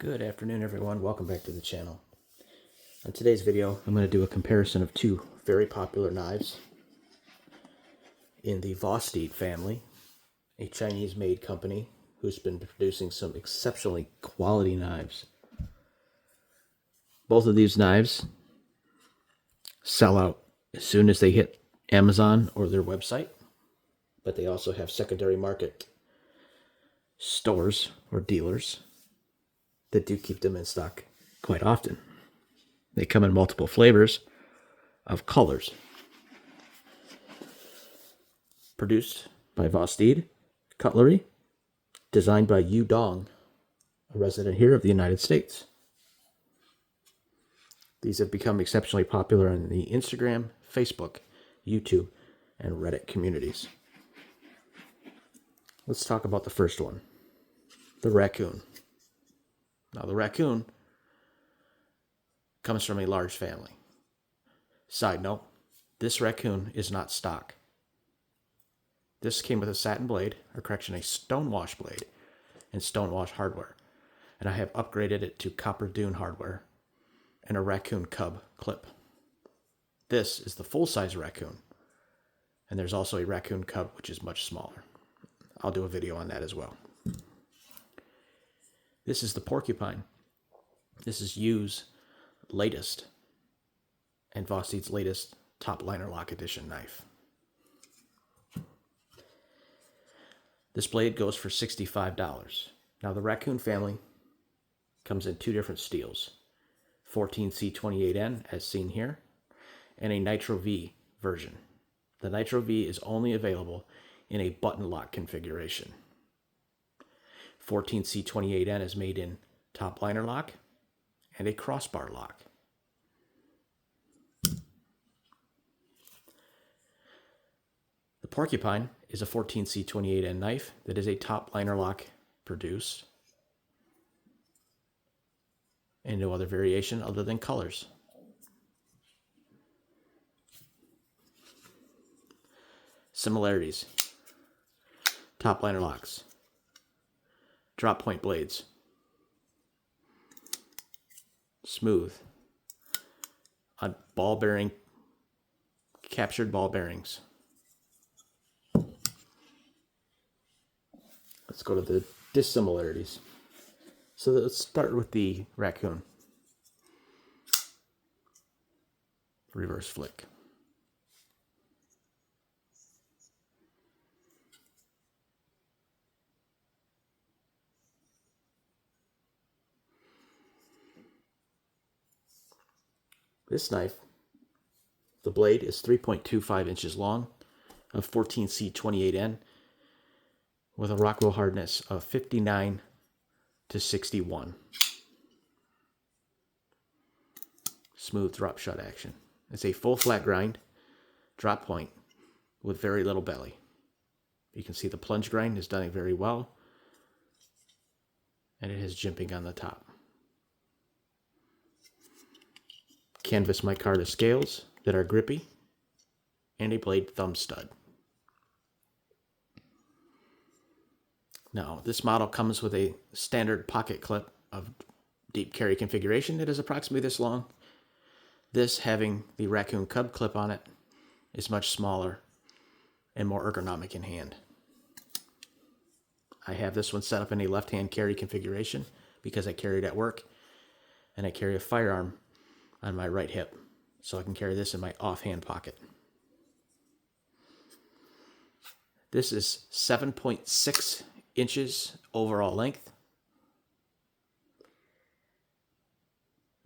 Good afternoon, everyone. Welcome back to the channel. On today's video, I'm going to do a comparison of two very popular knives in the Vosteed family, a Chinese-made company who's been producing some exceptionally quality knives. Both of these knives sell out as soon as they hit Amazon or their website, but they also have secondary market stores or dealers that do keep them in stock quite often. They come in multiple flavors of colors. Produced by Vosteed Cutlery, designed by Yu Dong, a resident here of the United States. These have become exceptionally popular in the Instagram, Facebook, YouTube, and Reddit communities. Let's talk about the first one, the Raccoon. Now, the Raccoon comes from a large family. Side note, this Raccoon is not stock. This came with a satin blade, or correction, a stonewash blade, and stonewash hardware. And I have upgraded it to copper dune hardware and a Raccoon cub clip. This is the full-size Raccoon. And there's also a Raccoon cub, which is much smaller. I'll do a video on that as well. This is the Porcupine. This is Yu's latest and Vosteed's latest top liner lock edition knife. This blade goes for $65. Now, the Raccoon family comes in two different steels, 14C28N as seen here, and a Nitro-V version. The Nitro-V is only available in a button lock configuration. 14C28N is made in top liner lock and a crossbar lock. The Porcupine is a 14C28N knife that is a top liner lock produced and no other variation other than colors. Similarities: top liner locks, drop point blades, smooth, on ball bearing, captured ball bearings. Let's go to the dissimilarities. So let's start with the Raccoon. Reverse flick. This knife, the blade is 3.25 inches long of 14C28N with a Rockwell hardness of 59 to 61. Smooth drop shut action. It's a full flat grind drop point with very little belly. You can see the plunge grind is done very well, and it has jimping on the top. Canvas micarta scales that are grippy, and a blade thumb stud. Now, this model comes with a standard pocket clip of deep carry configuration that is approximately this long. This, having the Raccoon cub clip on it, is much smaller and more ergonomic in hand. I have this one set up in a left-hand carry configuration because I carry it at work, and I carry a firearm on my right hip, so I can carry this in my offhand pocket. This is 7.6 inches overall length.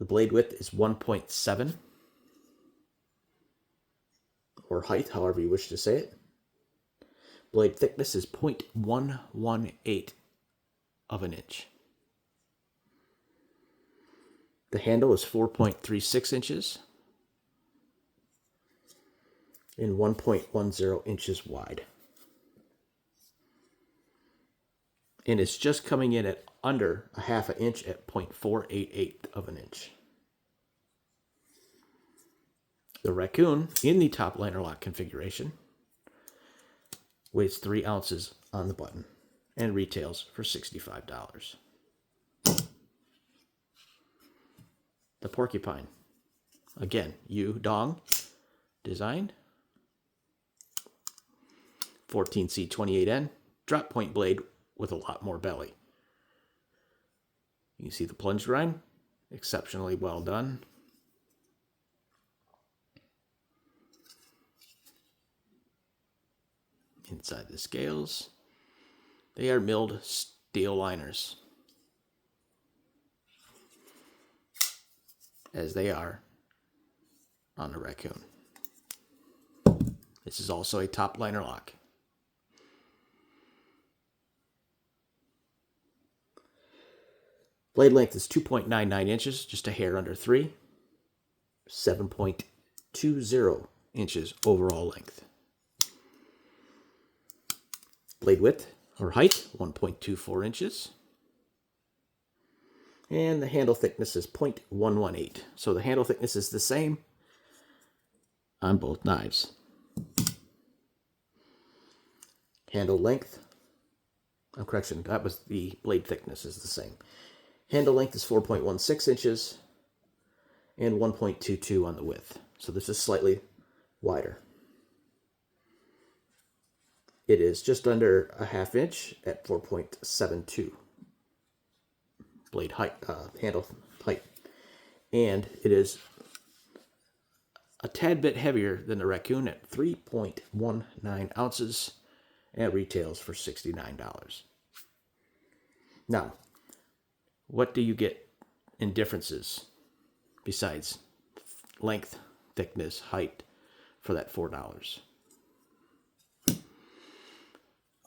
The blade width is 1.7, or height, however you wish to say it. Blade thickness is 0.118 of an inch. The handle is 4.36 inches and 1.10 inches wide. And it's just coming in at under a half an inch at 0.488 of an inch. The Raccoon, in the top liner lock configuration, weighs 3 ounces on the button and retails for $65. the Porcupine. Again, Dong design. 14C28N, drop point blade with a lot more belly. You can see the plunge grind, exceptionally well done. Inside the scales, they are milled steel liners, as they are on the Raccoon. This is also a top liner lock. Blade length is 2.99 inches, just a hair under 3. 7.20 inches overall length. Blade width, or height, 1.24 inches. And the handle thickness is 0.118. So the handle thickness is the same on both knives. Handle length, correction, that was the blade thickness is the same. Handle length is 4.16 inches and 1.22 on the width. So this is slightly wider. It is just under a ½ inch at 4.72 blade height, handle height. And it is a tad bit heavier than the Raccoon at 3.19 ounces and retails for $69. Now, what do you get in differences besides length, thickness, height for that $4?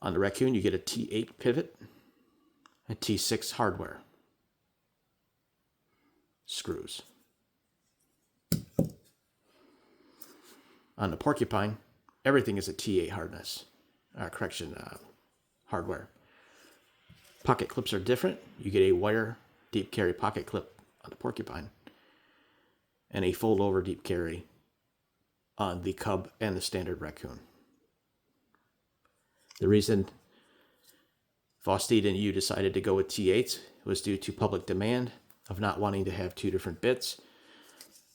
On the Raccoon, you get a T8 pivot, a T6 hardware, screws. On the Porcupine, everything is a T8 hardness, hardware. Pocket clips are different. You get a wire deep carry pocket clip on the Porcupine and a fold over deep carry on the Cub and the standard Raccoon. The reason Vosteed and you decided to go with T8s was due to public demand of not wanting to have two different bits.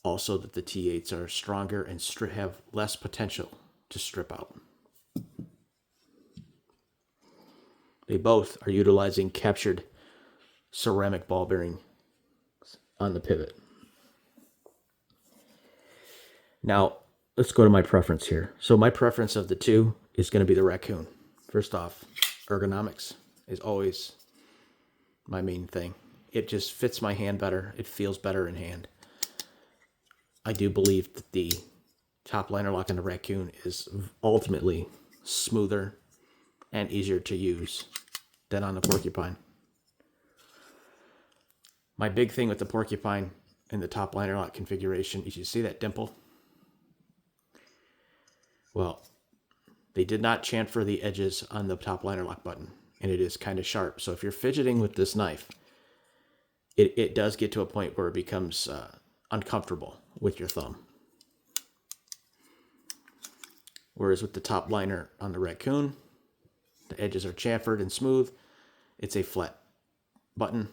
Also that the T8s are stronger and have less potential to strip out. They both are utilizing captured ceramic ball bearing on the pivot. Now, let's go to my preference here. So my preference of the two is going to be the Raccoon. First off, ergonomics is always my main thing. It just fits my hand better. It feels better in hand. I do believe that the top liner lock on the Raccoon is ultimately smoother and easier to use than on the Porcupine. My big thing with the Porcupine in the top liner lock configuration is you see that dimple? Well, they did not chamfer the edges on the top liner lock button, and it is kind of sharp. So if you're fidgeting with this knife, it does get to a point where it becomes uncomfortable with your thumb. Whereas with the top liner on the Raccoon, the edges are chamfered and smooth. It's a flat button,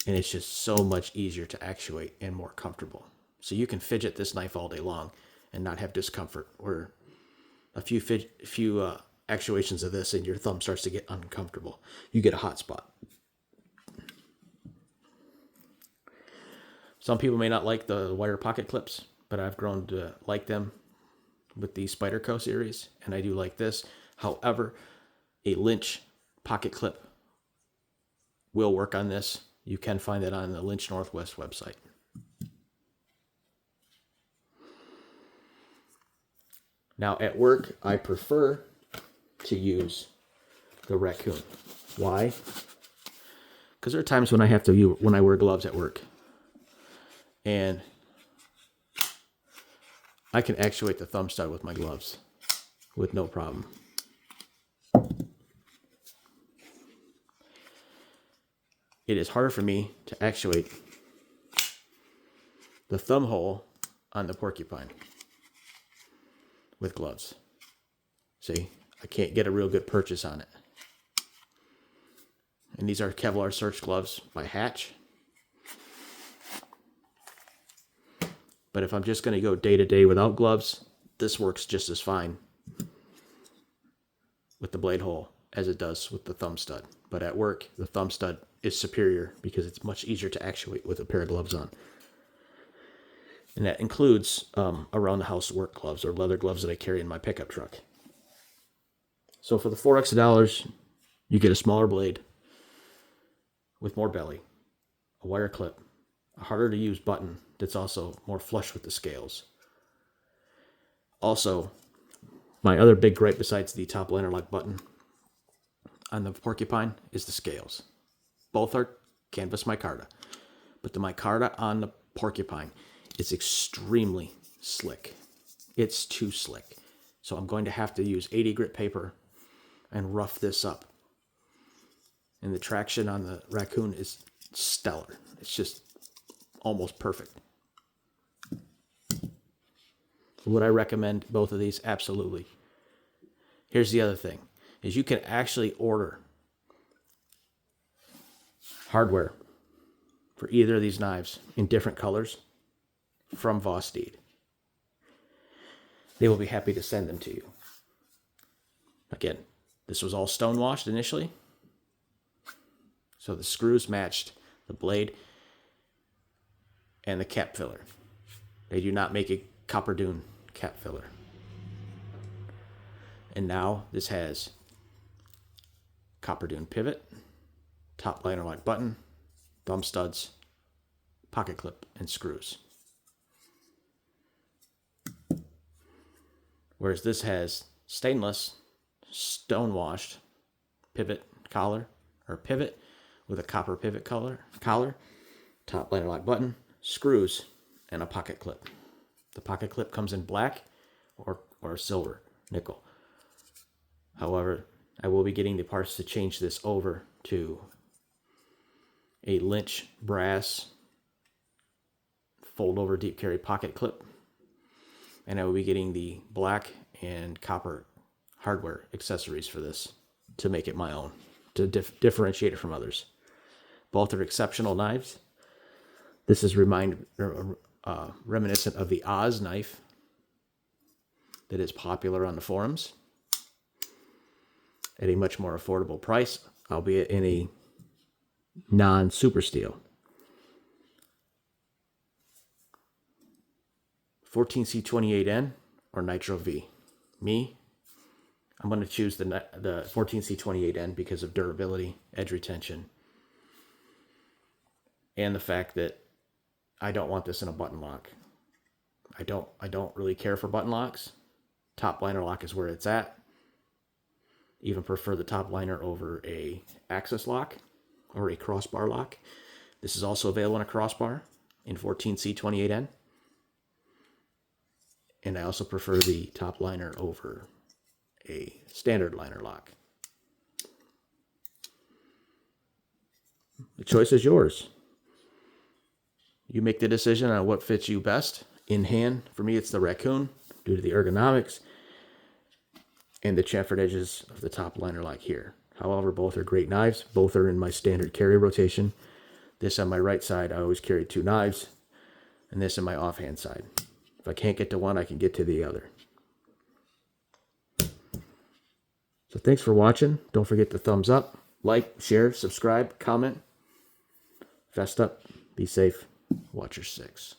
and it's just so much easier to actuate and more comfortable. So you can fidget this knife all day long and not have discomfort, or a few actuations of this and your thumb starts to get uncomfortable. You get a hot spot. Some people may not like the wire pocket clips, but I've grown to like them with the Spyderco series, and I do like this. However, a Lynch pocket clip will work on this. You can find that on the Lynch Northwest website. Now at work, I prefer to use the Raccoon. Why? Because there are times when when I wear gloves at work, and I can actuate the thumb stud with my gloves with no problem. It is harder for me to actuate the thumb hole on the Porcupine with gloves. See, I can't get a real good purchase on it. And these are Kevlar Search gloves by Hatch. But if I'm just going to go day to day without gloves, this works just as fine with the blade hole as it does with the thumb stud. But at work, the thumb stud is superior because it's much easier to actuate with a pair of gloves on. And that includes around the house work gloves or leather gloves that I carry in my pickup truck. So for the 4 extra dollars, you get a smaller blade with more belly, a wire clip, a harder to use button that's also more flush with the scales. Also, my other big gripe besides the top liner lock button on the Porcupine is the scales. Both are canvas micarta, but the micarta on the Porcupine is extremely slick. It's too slick. So I'm going to have to use 80 grit paper and rough this up. And the traction on the Raccoon is stellar. It's just almost perfect. Would I recommend both of these? Absolutely. Here's the other thing, is you can actually order hardware for either of these knives in different colors from Vosteed. They will be happy to send them to you. Again, this was all stonewashed initially, so the screws matched the blade and the cap filler. They do not make a copper dune cap filler. And now this has copper dune pivot, top liner lock button, thumb studs, pocket clip, and screws. Whereas this has stainless, stonewashed pivot collar, or pivot with a copper pivot collar, top liner lock button, screws, and a pocket clip. The pocket clip comes in black or silver, nickel. However, I will be getting the parts to change this over to a Lynch brass fold over deep carry pocket clip. And I will be getting the black and copper hardware accessories for this to make it my own, to differentiate it from others. Both are exceptional knives. This is reminiscent of the Oz knife that is popular on the forums at a much more affordable price, albeit in a non-super steel. 14C28N or Nitro-V. Me, I'm going to choose the 14C28N because of durability, edge retention, and the fact that I don't want this in a button lock. I don't really care for button locks. Top liner lock is where it's at. Even prefer the top liner over a axis lock or a crossbar lock. This is also available in a crossbar in 14C28N. And I also prefer the top liner over a standard liner lock. The choice is yours. You make the decision on what fits you best. In hand, for me, it's the Raccoon due to the ergonomics and the chamfered edges of the top liner lock here. However, both are great knives. Both are in my standard carry rotation. This on my right side, I always carry 2 knives, and this on my offhand side. If I can't get to one, I can get to the other. So thanks for watching. Don't forget to thumbs up, like, share, subscribe, comment. Vest up, be safe, watch your 6.